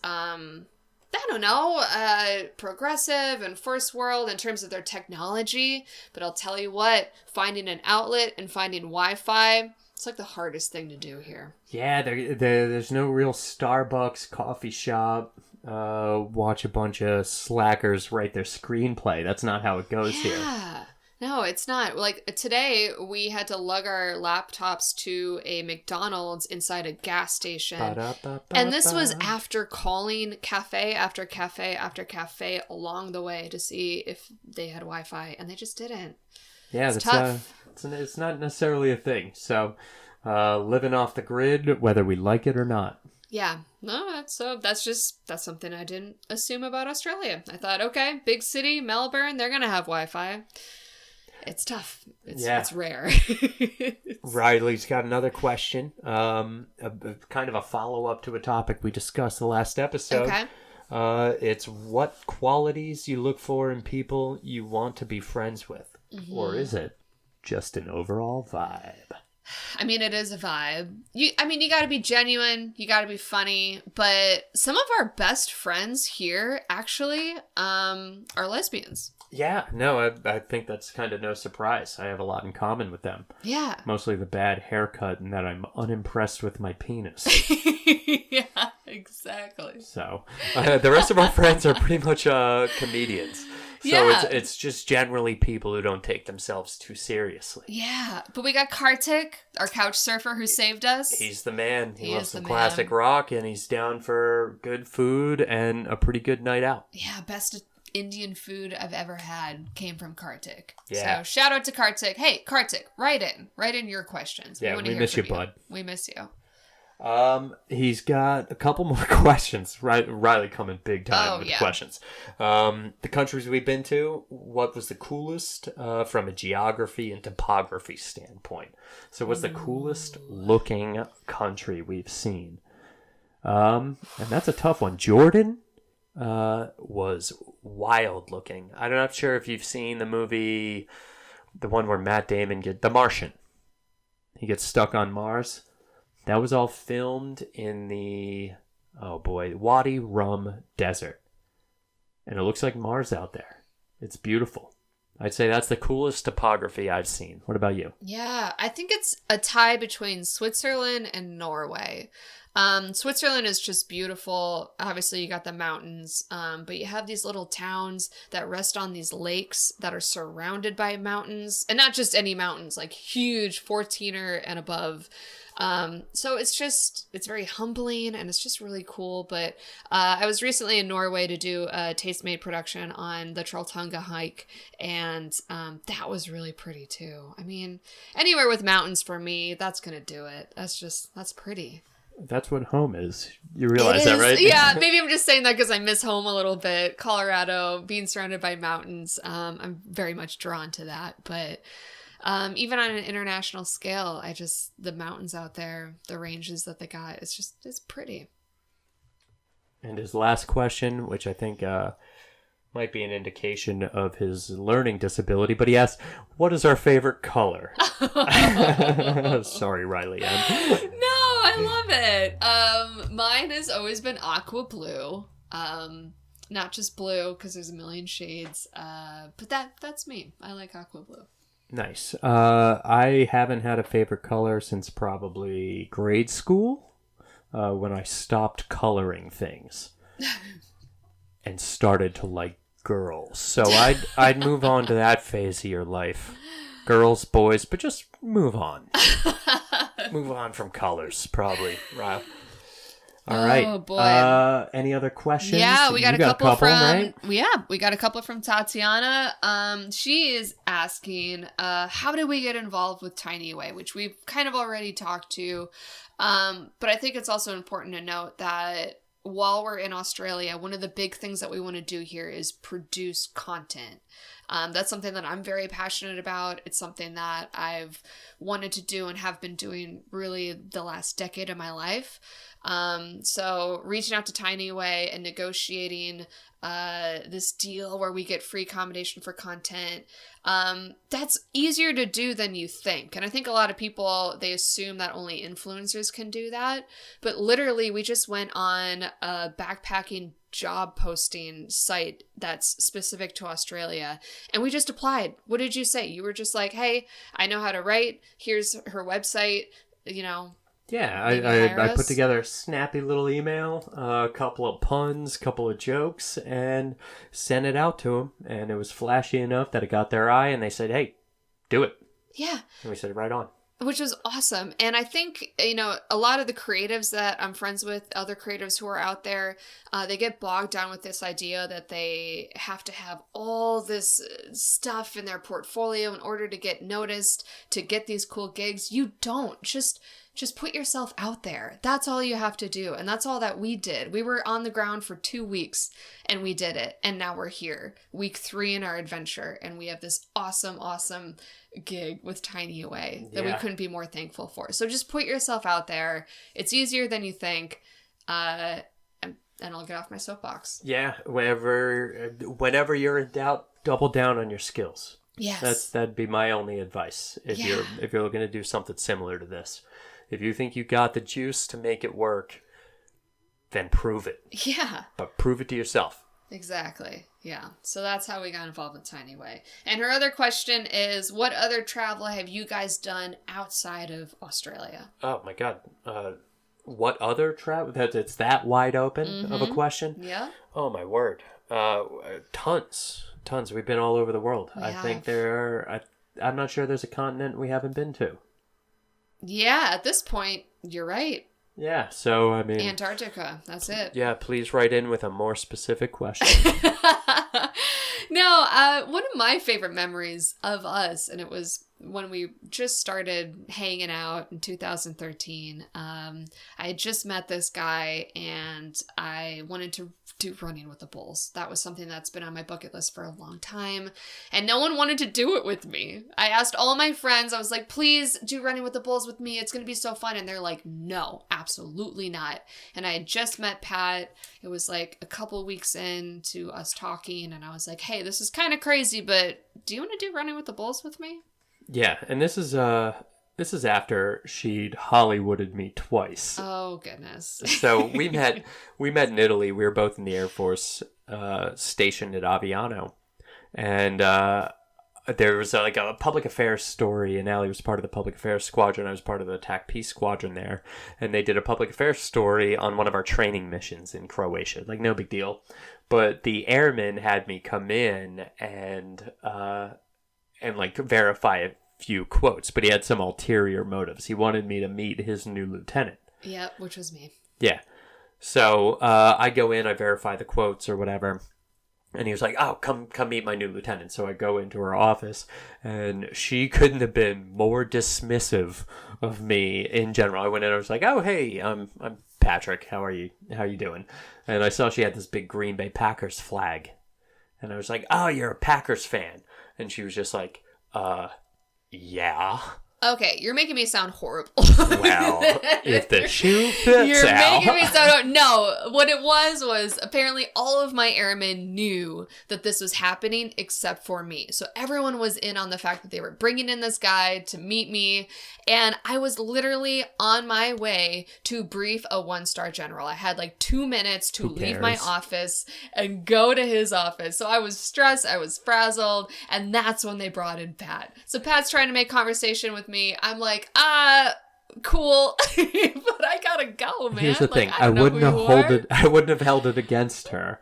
progressive and first world in terms of their technology. But I'll tell you what, finding an outlet and finding Wi-Fi, it's like the hardest thing to do here. Yeah, there's no real Starbucks coffee shop. Watch a bunch of slackers write their screenplay. That's not how it goes here. Yeah. No, it's not. Like, today, we had to lug our laptops to a McDonald's inside a gas station. And this was after calling cafe after cafe after cafe along the way to see if they had Wi-Fi, and they just didn't. Yeah, it's tough. It's not necessarily a thing. So, living off the grid, whether we like it or not. Yeah, no, that's something I didn't assume about Australia. I thought, okay, big city, Melbourne, they're going to have Wi-Fi. It's tough. It's rare. Riley's got another question. Kind of a follow-up to a topic we discussed the last episode. Okay. It's what qualities you look for in people you want to be friends with. Mm-hmm. Or is it just an overall vibe? I mean, it is a vibe. You got to be genuine. You got to be funny. But some of our best friends here actually are lesbians. Yeah, no, I think that's kind of no surprise. I have a lot in common with them. Yeah. Mostly the bad haircut and that I'm unimpressed with my penis. Yeah, exactly. So, the rest of our friends are pretty much comedians. So it's just generally people who don't take themselves too seriously. Yeah, but we got Kartik, our couch surfer who saved us. He's the man. He loves some classic rock, and he's down for good food and a pretty good night out. Yeah, best Indian food I've ever had came from Kartik. Yeah. So shout out to Kartik. Hey, Kartik, write in your questions. Yeah, we miss you, bud. We miss you. He's got a couple more questions. Riley coming big time with the questions. The countries we've been to, what was the coolest from a geography and topography standpoint? So what's the coolest looking country we've seen? And that's a tough one. Jordan was wild looking. I'm not sure if you've seen the movie, the one where Matt Damon The Martian. He gets stuck on Mars. That was all filmed in the, Wadi Rum Desert. And it looks like Mars out there. It's beautiful. I'd say that's the coolest topography I've seen. What about you? Yeah, I think it's a tie between Switzerland and Norway. Switzerland is just beautiful. Obviously, you got the mountains, but you have these little towns that rest on these lakes that are surrounded by mountains. And not just any mountains, like huge 14er and above. So it's very humbling and it's just really cool. But I was recently in Norway to do a Tastemade production on the Trolltunga hike, and that was really pretty too. I mean, anywhere with mountains for me, that's gonna do it. That's pretty. That's what home is. You realize that, right? Yeah, maybe I'm just saying that because I miss home a little bit. Colorado, being surrounded by mountains, I'm very much drawn to that. But even on an international scale, the mountains out there, the ranges that they got, it's pretty. And his last question, which I think might be an indication of his learning disability, but he asked, what is our favorite color? Sorry, Riley. No, I love it. Mine has always been aqua blue. Not just blue, because there's a million shades. But that's me. I like aqua blue. Nice. I haven't had a favorite color since probably grade school, when I stopped coloring things and started to like girls. So I'd move on to that phase of your life. Girls, boys, but just move on. Move on from colors, probably. Right. All right. Oh, boy. Any other questions? Yeah, we got You a couple from right? we got a couple from Tatiana. She is asking, how did we get involved with Tiny Away, which we've kind of already talked to. But I think it's also important to note that while we're in Australia, one of the big things that we want to do here is produce content. That's something that I'm very passionate about. It's something that I've wanted to do and have been doing really the last decade of my life. So reaching out to Tiny Away and negotiating this deal where we get free accommodation for content, that's easier to do than you think. And I think a lot of people, they assume that only influencers can do that. But literally, we just went on a backpacking job posting site that's specific to Australia, and we just applied. What did you say? You were just like, hey, I know how to write. Here's her website, you know. Yeah, I put together a snappy little email, a couple of puns, couple of jokes, and sent it out to them. And it was flashy enough that it got their eye, and they said, hey, do it. Yeah. And we said, right on. Which was awesome. And I think, you know, a lot of the creatives that I'm friends with, other creatives who are out there, they get bogged down with this idea that they have to have all this stuff in their portfolio in order to get noticed, to get these cool gigs. You don't. Just put yourself out there. That's all you have to do. And that's all that we did. We were on the ground for 2 weeks and we did it. And now we're here, week 3 in our adventure. And we have this awesome gig with Tiny Away that we couldn't be more thankful for. So just put yourself out there. It's easier than you think. And I'll get off my soapbox. Yeah, whenever you're in doubt, double down on your skills. Yes. That'd be my only advice if you're looking to do something similar to this. If you think you got the juice to make it work, then prove it. Yeah. But prove it to yourself. Exactly. Yeah. So that's how we got involved with Tiny Way. And her other question is, what other travel have you guys done outside of Australia? Oh my God. What other travel? It's that wide open of a question? Yeah. Oh my word. Tons. We've been all over the world. I think I'm not sure there's a continent we haven't been to. Yeah, at this point, you're right. Yeah, so I mean... Antarctica, that's it. Yeah, please write in with a more specific question. No, one of my favorite memories of us, and it was when we just started hanging out in 2013, I had just met this guy and I wanted to do Running with the Bulls. That was something that's been on my bucket list for a long time, and no one wanted to do it with me. I asked all my friends, I was like, please do Running with the Bulls with me. It's going to be so fun. And they're like, no, absolutely not. And I had just met Pat. It was like a couple weeks into us talking, and I was like, hey, this is kind of crazy, but do you want to do Running with the Bulls with me? Yeah, and this is after she'd Hollywooded me twice. Oh goodness. So we met in Italy. We were both in the Air Force, stationed at Aviano, and there was like a public affairs story, and Allie was part of the public affairs squadron. I was part of the attack peace squadron there, and they did a public affairs story on one of our training missions in Croatia. Like no big deal, but the airman had me come in and like verify a few quotes, but he had some ulterior motives. He wanted me to meet his new lieutenant. Yep, which was me. Yeah. So I go in, I verify the quotes or whatever, and he was like, oh, come meet my new lieutenant. So I go into her office, and she couldn't have been more dismissive of me in general. I went in, I was like, oh, hey, I'm Patrick. How are you? How you doing? And I saw she had this big Green Bay Packers flag. And I was like, oh, you're a Packers fan. And she was just like, yeah. Okay, you're making me sound horrible. Well, if the shoe fits You're out. making me sound... No, what it was apparently all of my airmen knew that this was happening except for me. So everyone was in on the fact that they were bringing in this guy to meet me. And I was literally on my way to brief a 1-star general. I had like 2 minutes to leave my office and go to his office. So I was stressed, I was frazzled, and that's when they brought in Pat. So Pat's trying to make conversation with me. I'm like, cool, but I gotta go, man. Here's the thing: I wouldn't have held it against her,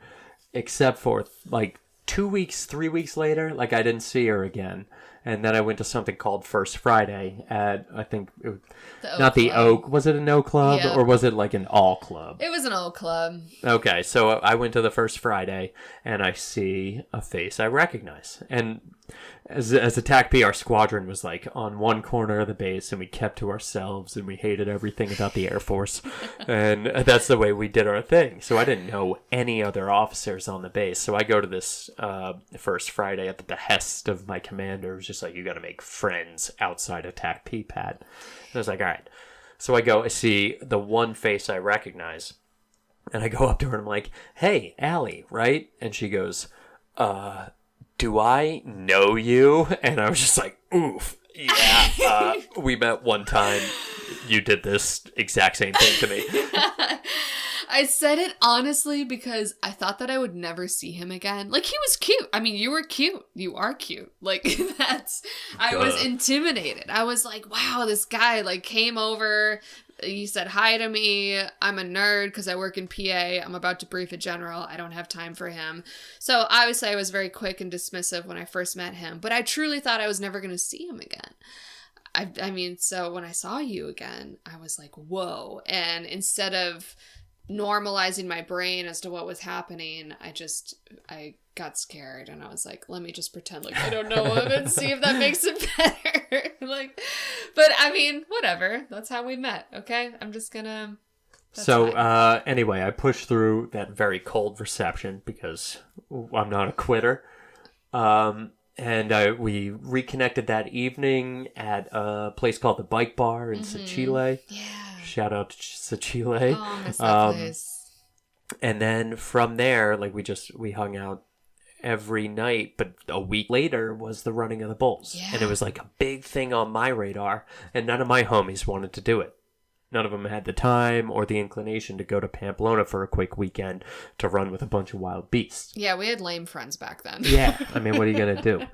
except for like 2 weeks, 3 weeks later. Like I didn't see her again, And then I went to something called First Friday at, I think, The Oak Club. Was it an O Club Yeah. or was it like an all club? It was an old club. Okay, so I went to the First Friday and I see a face I recognize. And as a TAC-P, our squadron was like on one corner of the base and we kept to ourselves and we hated everything about the Air Force. And that's the way we did our thing. So I didn't know any other officers on the base. So I go to this First Friday at the behest of my commander, who's just like, you got to make friends outside of TAC-P, Pat. And I was like, all right. So I see the one face I recognize. And I go up to her and I'm like, hey, Allie, right? And she goes, do I know you? And I was just like, oof, yeah, we met one time. You did this exact same thing to me. I said it honestly because I thought that I would never see him again. Like, he was cute. I mean, you were cute. You are cute. Like, I was intimidated. I was like, wow, this guy, like, came over. He said hi to me. I'm a nerd because I work in PA. I'm about to brief a general. I don't have time for him. So obviously I was very quick and dismissive when I first met him, but I truly thought I was never going to see him again. I mean, so when I saw you again, I was like, whoa. And instead of normalizing my brain as to what was happening, I got scared and I was like, let me just pretend like I don't know him and see if that makes it better. Like, but I mean, whatever. That's how we met. Okay. I'm just gonna. Anyway, I pushed through that very cold reception because I'm not a quitter. And we reconnected that evening at a place called the Bike Bar in Sachile. Yeah. Shout out to Sachile. Oh, I miss that place. And then from there, like we hung out every night, but a week later was the running of the bulls. Yeah. And it was like a big thing on my radar, and none of my homies wanted to do it. None of them had the time or the inclination to go to Pamplona for a quick weekend to run with a bunch of wild beasts. Yeah, we had lame friends back then. Yeah, I mean, what are you going to do?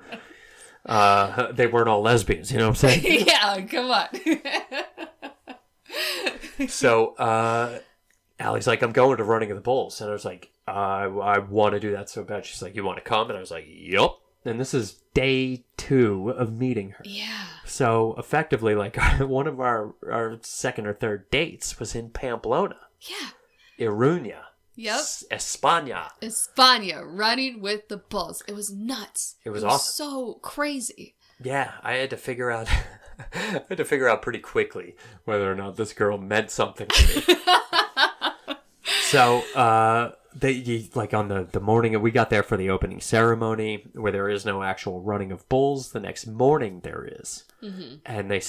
They weren't all lesbians, you know what I'm saying? Yeah, come on. So, Allie's like, I'm going to running of the bulls. And I was like, I want to do that so bad. She's like, you want to come? And I was like, yup. And this is day 2 of meeting her. Yeah. So effectively, like, one of our second or third dates was in Pamplona. Yeah. Iruña. Yep. España. Running with the bulls. It was nuts. It was awesome. So crazy. Yeah, I had to figure out pretty quickly whether or not this girl meant something to me. So, like on the morning, we got there for the opening ceremony where there is no actual running of bulls. The next morning there is. Mm-hmm. And they,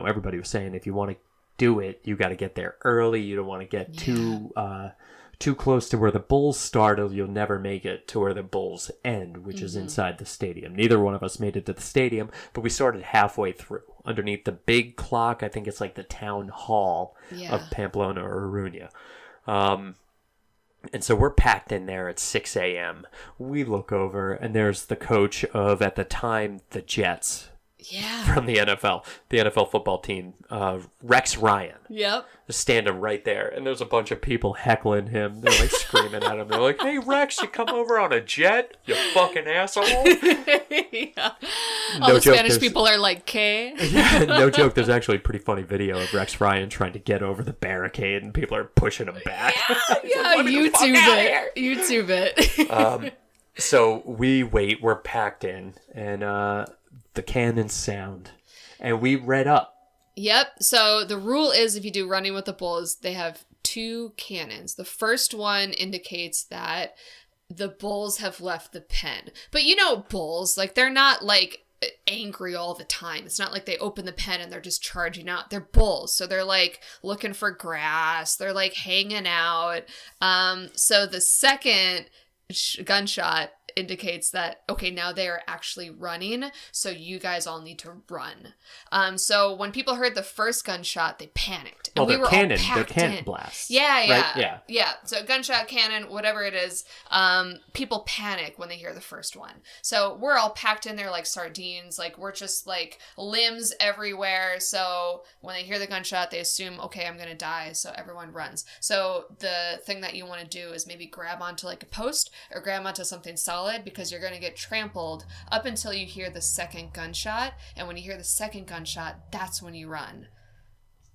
everybody was saying if you want to do it, you got to get there early. You don't want to get too close to where the bulls start, or you'll never make it to where the bulls end, which is inside the stadium. Neither one of us made it to the stadium, but we started halfway through underneath the big clock. I think it's like the town hall of Pamplona or Iruña. And so we're packed in there at 6 a.m. We look over, and there's the coach of, at the time, the Jets. Yeah. From the NFL football team, Rex Ryan. Yep. Standing right there, and there's a bunch of people heckling him. They're like screaming at him. They're like, "Hey Rex, you come over on a jet, you fucking asshole!" Yeah. All the Spanish people are like, "K." Yeah, no joke. There's actually a pretty funny video of Rex Ryan trying to get over the barricade, and people are pushing him back. Yeah, like, YouTube it. So we wait. We're packed in, and the cannons sound, and we read up. Yep. So the rule is if you do running with the bulls, they have 2 cannons. The first one indicates that the bulls have left the pen. But bulls, like, they're not like angry all the time. It's not like they open the pen and they're just charging out. They're bulls. So they're like looking for grass. They're like hanging out. So the second gunshot indicates that, okay, now they are actually running, so you guys all need to run. So when people heard the first gunshot, they panicked panicked. Well, And we were all they're packed cannon in. blasts. Yeah. Right? Yeah. So gunshot, cannon, whatever it is, people panic when they hear the first one. So we're all packed in there like sardines. Like we're just like limbs everywhere. So when they hear the gunshot, they assume, okay, I'm going to die. So everyone runs. So the thing that you want to do is maybe grab onto like a post or grab onto something solid because you're going to get trampled up until you hear the second gunshot. And when you hear the second gunshot, that's when you run.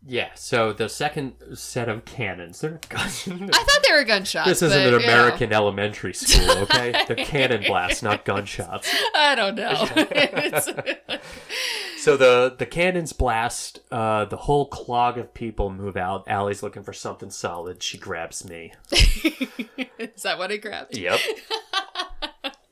Yeah, so the second set of cannons, they're guns. I thought they were gunshots. This isn't but, an American elementary school, okay? They're cannon blasts, not gunshots. I don't know. So the cannons blast, the whole clog of people move out. Allie's looking for something solid. She grabs me. Is that what it grabbed? Yep.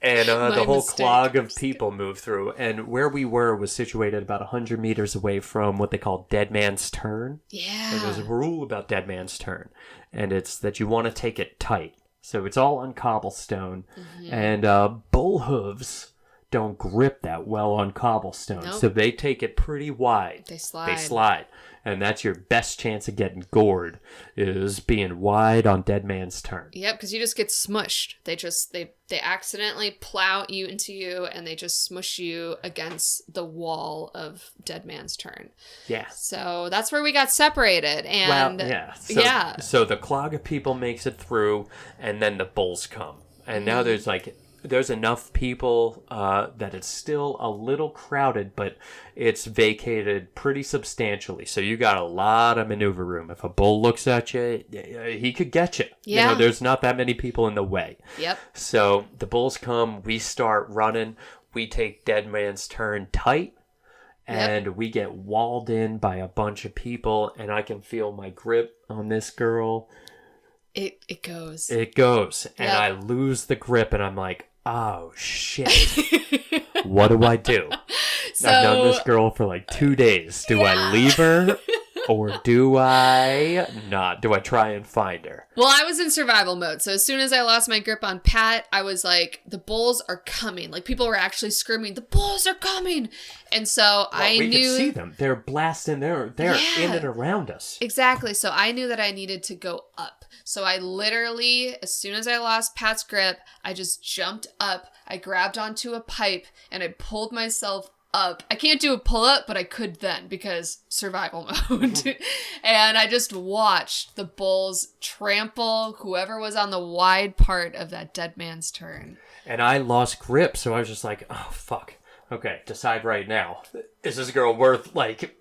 And the whole mistake. clog of people move through. And where we were was situated about 100 meters away from what they call Dead Man's Turn. Yeah. And there's a rule about Dead Man's Turn. And it's that you want to take it tight. So it's all on cobblestone. Mm-hmm. And bull hooves don't grip that well on cobblestone. Nope. So they take it pretty wide. They slide. And that's your best chance of getting gored, is being wide on Dead Man's Turn. Yep, because you just get smushed. They accidentally plow you into you, and they just smush you against the wall of Dead Man's Turn. Yeah. So that's where we got separated. And Well, yeah. So the clog of people makes it through, and then the bulls come. And now there's enough people that it's still a little crowded, but it's vacated pretty substantially. So you got a lot of maneuver room. If a bull looks at you, he could get you. Yeah. You know, there's not that many people in the way. Yep. So the bulls come, we start running, we take Dead Man's Turn tight, and we get walled in by a bunch of people, and I can feel my grip on this girl. It goes. It goes. And I lose the grip, and I'm like, oh, shit. What do I do? So, I've known this girl for like 2 days. Do I leave her? Or do I not? Do I try and find her? Well, I was in survival mode. So as soon as I lost my grip on Pat, I was like, the bulls are coming. Like people were actually screaming, the bulls are coming. And so I we knew... can see them. They're blasting. They're in and around us. Exactly. So I knew that I needed to go up. So I literally, as soon as I lost Pat's grip, I just jumped up. I grabbed onto a pipe and I pulled myself up. I can't do a pull-up, but I could then because survival mode. And I just watched the bulls trample whoever was on the wide part of that Dead Man's Turn. And I lost grip, so I was just like, oh, fuck. Okay, decide right now. Is this girl worth, like,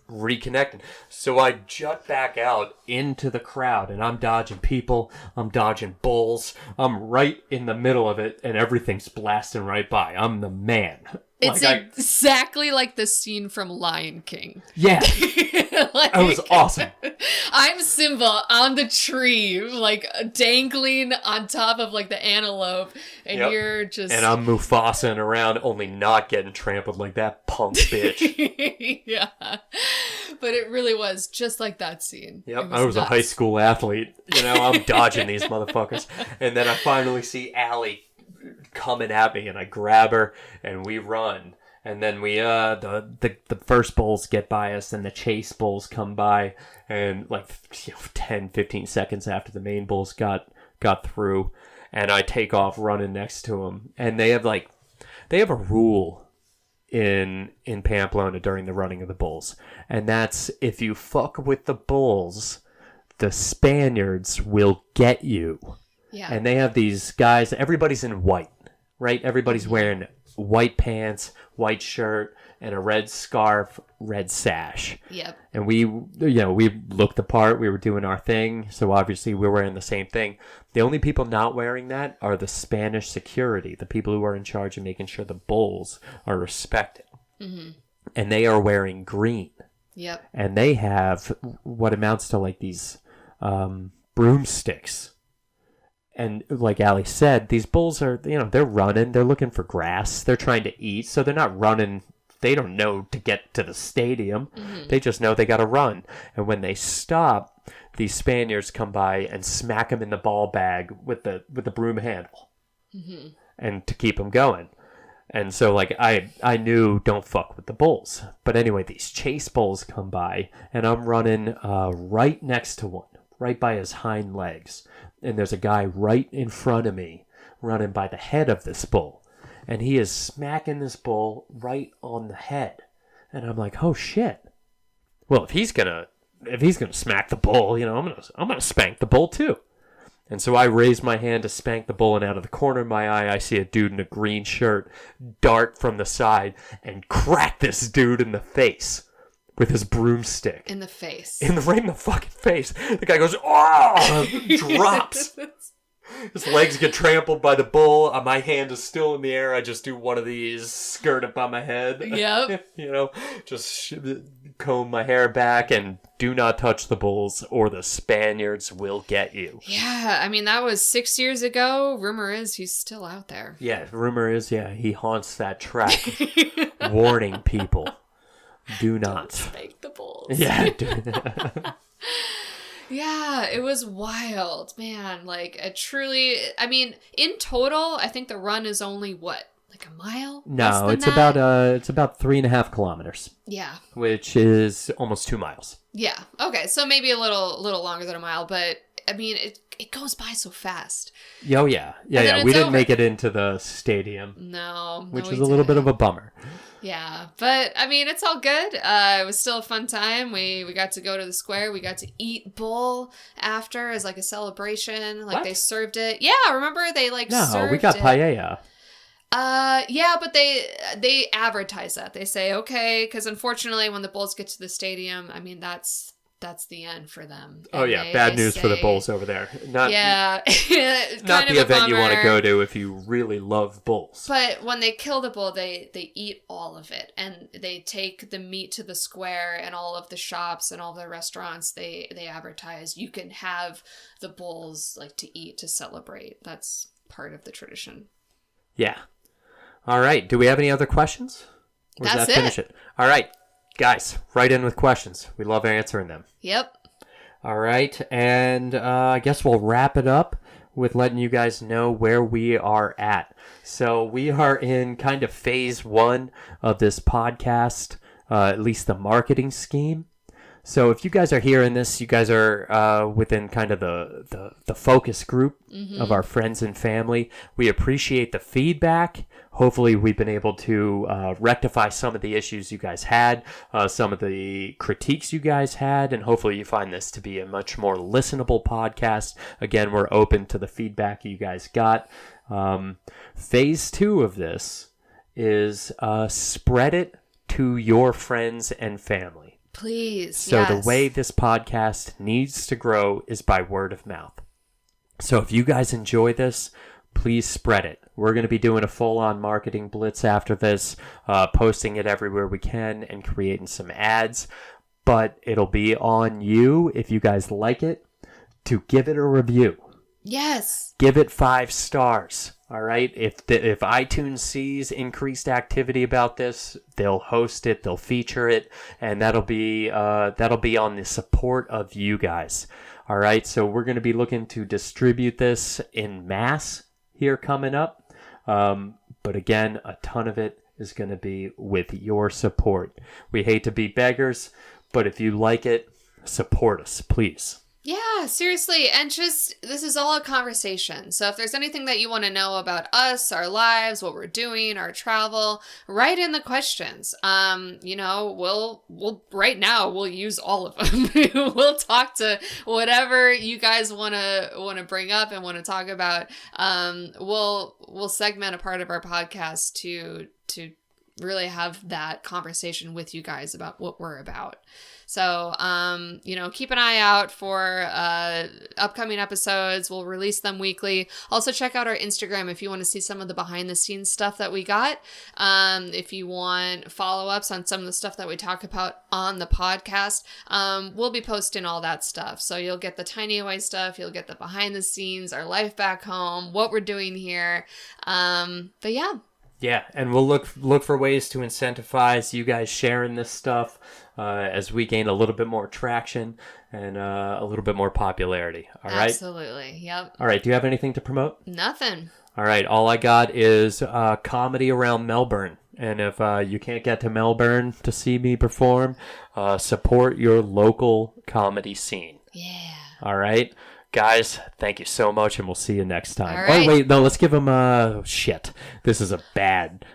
reconnecting? So I jut back out into the crowd, and I'm dodging people. I'm dodging bulls. I'm right in the middle of it, and everything's blasting right by. I'm the man. It's exactly like the scene from Lion King. Yeah. That was awesome. I'm Simba on the tree, like dangling on top of like the antelope, and you're just... And I'm Mufasaing around, only not getting trampled like that punk bitch. Yeah. But it really was just like that scene. Yep, I was nuts. A high school athlete. You know, I'm dodging these motherfuckers. And then I finally see Allie coming at me, and I grab her and we run, and then we the first bulls get by us, and the chase bulls come by, and like 10-15 seconds after the main bulls got through, and I take off running next to them. And they have a rule in Pamplona during the running of the bulls, and that's if you fuck with the bulls, the Spaniards will get you. Yeah. And they have these guys, everybody's in white, right? Everybody's wearing white pants, white shirt, and a red scarf, red sash. Yep. And we looked the part, we were doing our thing, so obviously we're wearing the same thing. The only people not wearing that are the Spanish security, the people who are in charge of making sure the bulls are respected. Mm-hmm. And they are wearing green. Yep. And they have what amounts to like these broomsticks. And like Allie said, these bulls are, they're running. They're looking for grass. They're trying to eat. So they're not running. They don't know to get to the stadium. Mm-hmm. They just know they got to run. And when they stop, these Spaniards come by and smack them in the ball bag with the broom handle. Mm-hmm. And to keep them going. And so, like, I knew don't fuck with the bulls. But anyway, these chase bulls come by, and I'm running right next to one, right by his hind legs. And there's a guy right in front of me running by the head of this bull. And he is smacking this bull right on the head. And I'm like, oh, shit. Well, if he's gonna smack the bull, you know, I'm gonna spank the bull, too. And so I raise my hand to spank the bull, and out of the corner of my eye, I see a dude in a green shirt dart from the side and crack this dude in the face with his broomstick. In the face. Right in the fucking face. The guy goes, oh! Drops. His legs get trampled by the bull. My hand is still in the air. I just do one of these, skirt up on my head. Yep. You know, just comb my hair back, and do not touch the bulls or the Spaniards will get you. Yeah, I mean, that was 6 years ago. Rumor is he's still out there. Yeah, rumor is, he haunts that track, warning people, do not. Don't spank the bulls. Yeah, Yeah, it was wild, man. Like, I mean, in total, I think the run is only what? Like a mile? No, it's about 3.5 kilometers. Yeah. Which is almost 2 miles. Yeah. Okay, so maybe a little longer than a mile, but I mean, it goes by so fast. Oh yeah. Yeah. We didn't make it into the stadium. No. Which is a little bit of a bummer. Yeah, but I mean, it's all good. It was still a fun time. We got to go to the square. We got to eat bull after as like a celebration. Like, what? They served it. Yeah, remember they served it. No, we got paella. Yeah, but they advertise that. They say, okay, because unfortunately when the Bulls get to the stadium, I mean, that's the end for them. Oh, yeah. Bad news for the Bulls over there. Not the event you want to go to if you really love bulls. But when they kill the bull, they eat all of it. And they take the meat to the square, and all of the shops and all the restaurants, they advertise you can have the bulls like to eat, to celebrate. That's part of the tradition. Yeah. All right. Do we have any other questions? Or does that finish it? All right. Guys, write in with questions. We love answering them. Yep. All right. And I guess we'll wrap it up with letting you guys know where we are at. So we are in kind of phase 1 of this podcast, at least the marketing scheme. So if you guys are hearing this, you guys are within kind of the focus group of our friends and family. We appreciate the feedback. Hopefully we've been able to rectify some of the issues you guys had, some of the critiques you guys had, and hopefully you find this to be a much more listenable podcast. Again, we're open to the feedback you guys got. Phase 2 of this is spread it to your friends and family. Please, So yes. The way this podcast needs to grow is by word of mouth. So if you guys enjoy this, please spread it. We're going to be doing a full-on marketing blitz after this, posting it everywhere we can and creating some ads. But it'll be on you, if you guys like it, to give it a review. Yes. Give it 5 stars. All right. If iTunes sees increased activity about this, they'll host it, they'll feature it, and that'll be on the support of you guys. All right. So we're going to be looking to distribute this in mass here coming up. But again, a ton of it is going to be with your support. We hate to be beggars, but if you like it, support us, please. Yeah, seriously. And this is all a conversation. So if there's anything that you want to know about us, our lives, what we're doing, our travel, write in the questions. We'll right now we'll use all of them. We'll talk to whatever you guys want to bring up and want to talk about. We'll segment a part of our podcast to really have that conversation with you guys about what we're about. So, keep an eye out for upcoming episodes. We'll release them weekly. Also, check out our Instagram if you want to see some of the behind-the-scenes stuff that we got. If you want follow-ups on some of the stuff that we talk about on the podcast, we'll be posting all that stuff. So you'll get the Tiny Away stuff. You'll get the behind-the-scenes, our life back home, what we're doing here. But yeah. Yeah, and we'll look for ways to incentivize you guys sharing this stuff as we gain a little bit more traction and a little bit more popularity. All right? Absolutely, yep. All right, do you have anything to promote? Nothing. All right, all I got is comedy around Melbourne. And if you can't get to Melbourne to see me perform, support your local comedy scene. Yeah. All right? Guys, thank you so much, and we'll see you next time. All right. Oh, wait, no, let's give them shit. This is a bad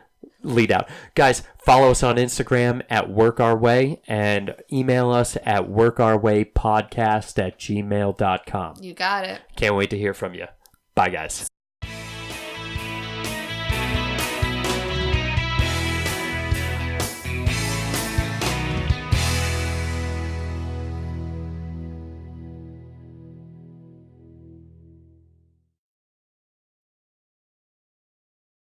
lead out. Guys, follow us on Instagram at workourway and email us at workourwaypodcast@gmail.com. You got it. Can't wait to hear from you. Bye, guys.